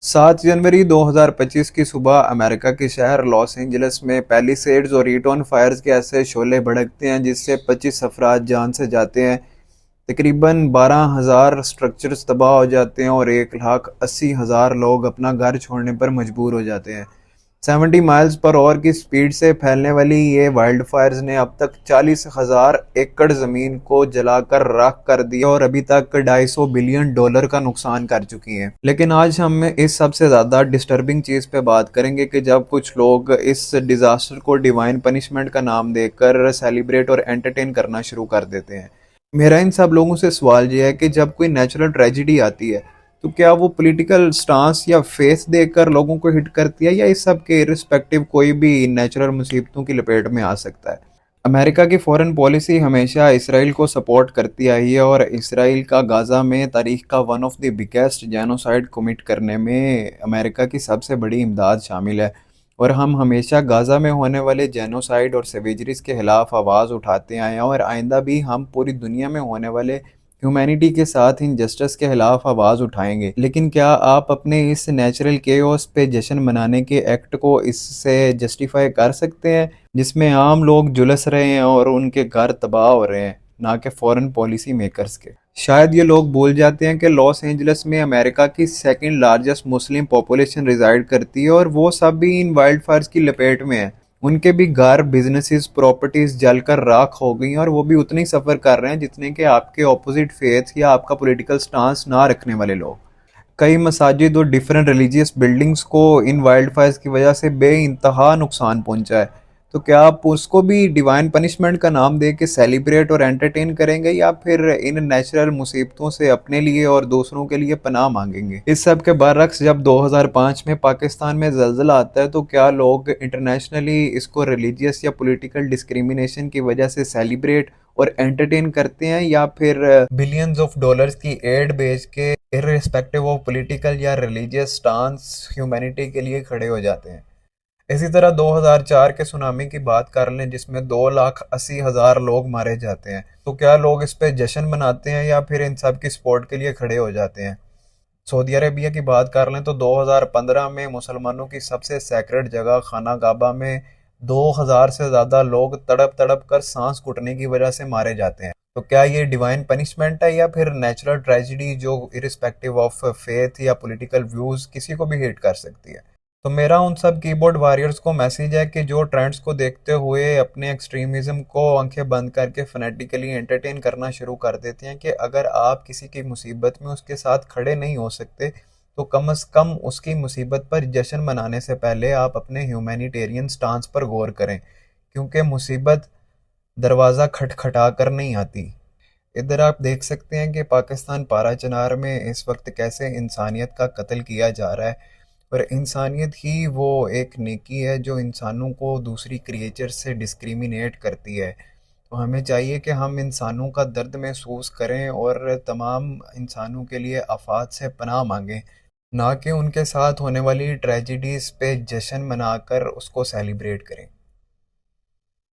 7 जनवरी 2025 की सुबह अमेरिका के शहर लॉस एंजलिस में पैलिसेड्स और ईटॉन फायर्स के ऐसे शोले भड़कते हैं जिससे 25 अफराद जान से जाते हैं। तकरीबन 12,000 स्ट्रक्चर्स तबाह हो जाते हैं और 1,80,000 लोग अपना घर छोड़ने पर मजबूर हो जाते हैं। 70 माइल्स पर आवर की स्पीड से फैलने वाली ये वाइल्ड फायर्स ने अब तक 40,000 एकड़ ज़मीन को जलाकर राख कर दिया और अभी तक $250 बिलियन का नुकसान कर चुकी हैं। लेकिन आज हम इस सबसे ज़्यादा डिस्टर्बिंग चीज़ पे बात करेंगे कि जब कुछ लोग इस डिज़ास्टर को डिवाइन पनिशमेंट का नाम देकर सेलिब्रेट और एंटरटेन करना शुरू कर देते हैं। मेरा इन सब लोगों से सवाल ये है कि जब कोई नेचुरल ट्रेजिडी आती है तो क्या वो पॉलिटिकल स्टांस या फेस देकर लोगों को हिट करती है, या इस सब के इर्रिस्पेक्टिव कोई भी नेचुरल मुसीबतों की लपेट में आ सकता है। अमेरिका की फॉरेन पॉलिसी हमेशा इसराइल को सपोर्ट करती आई है और इसराइल का गाज़ा में तारीख का one of the biggest genocide commit करने में अमेरिका की सबसे बड़ी इमदाद शामिल है। और हम हमेशा गाज़ा में होने वाले जेनोसाइड और सेवेजरीज के खिलाफ आवाज़ उठाते आए हैं और आइंदा भी हम पूरी दुनिया में होने वाले ह्यूमैनिटी के साथ इनजस्टिस के खिलाफ आवाज़ उठाएंगे। लेकिन क्या आप अपने इस नेचुरल केओस पे जश्न मनाने के एक्ट को इससे जस्टिफाई कर सकते हैं जिसमें आम लोग झुलस रहे हैं और उनके घर तबाह हो रहे हैं, ना कि फॉरेन पॉलिसी मेकर्स के। शायद ये लोग भूल जाते हैं कि लॉस एंजलिस में अमेरिका की second largest Muslim population reside करती है और वो सब भी इन वाइल्ड फायर्स की लपेट में है। उनके भी घर, बिजनेसेस, प्रॉपर्टीज जलकर राख हो गई हैं और वो भी उतने ही सफ़र कर रहे हैं जितने कि आपके ऑपोजिट फेथ या आपका पॉलिटिकल स्टांस ना रखने वाले लोग। कई मसाजिद और डिफरेंट रिलीजियस बिल्डिंग्स को इन वाइल्ड फायर्स की वजह से बेइंतहा नुकसान पहुंचा है। तो क्या आप उसको भी डिवाइन पनिशमेंट का नाम दे के सेलिब्रेट और एंटरटेन करेंगे, या फिर इन नेचुरल मुसीबतों से अपने लिए और दूसरों के लिए पनाह मांगेंगे? इस सब के बरअक्स जब 2005 में पाकिस्तान में जल्जला आता है तो क्या लोग इंटरनेशनली इसको रिलीजियस या पॉलिटिकल डिस्क्रिमिनेशन की वजह से सेलिब्रेट और एंटरटेन करते हैं, या फिर बिलियंस ऑफ डॉलर्स की एड बेच के इर्रिस्पेक्टिव ऑफ पॉलिटिकल या रिलीजियस स्टांस ह्यूमैनिटी के लिए खड़े हो जाते हैं? इसी तरह 2004 के सुनामी की बात कर लें जिसमें 2,80,000 लोग मारे जाते हैं, तो क्या लोग इस पे जश्न मनाते हैं या फिर इन सब की सपोर्ट के लिए खड़े हो जाते हैं? सऊदी अरेबिया की बात कर लें तो 2015 में मुसलमानों की सबसे सैक्रेड जगह खाना काबा में 2,000 से ज़्यादा लोग तड़प तड़प कर सांस घुटने की वजह से मारे जाते हैं। तो क्या ये डिवाइन पनिशमेंट है या फिर नेचुरल ट्रेजिडी जो इरिस्पेक्टिव ऑफ फेथ या पॉलिटिकल व्यूज़ किसी को भी हिट कर सकती है? तो मेरा उन सब कीबोर्ड वॉरियर्स को मैसेज है कि जो ट्रेंड्स को देखते हुए अपने एक्सट्रीमिज्म को आंखें बंद करके फनेटिकली एंटरटेन करना शुरू कर देते हैं कि अगर आप किसी की मुसीबत में उसके साथ खड़े नहीं हो सकते तो कम से कम उसकी मुसीबत पर जश्न मनाने से पहले आप अपने ह्यूमैनिटेरियन स्टांस पर गौर करें, क्योंकि मुसीबत दरवाज़ा खटखटा कर नहीं आती। इधर आप देख सकते हैं कि पाकिस्तान पारा चनार में इस वक्त कैसे इंसानियत का कत्ल किया जा रहा है, और इंसानियत ही वो एक नेकी है जो इंसानों को दूसरी क्रिएचर से डिस्क्रिमिनेट करती है। तो हमें चाहिए कि हम इंसानों का दर्द महसूस करें और तमाम इंसानों के लिए आफात से पनाह मांगें, ना कि उनके साथ होने वाली ट्रेजिडीज़ पे जश्न मनाकर उसको सेलिब्रेट करें।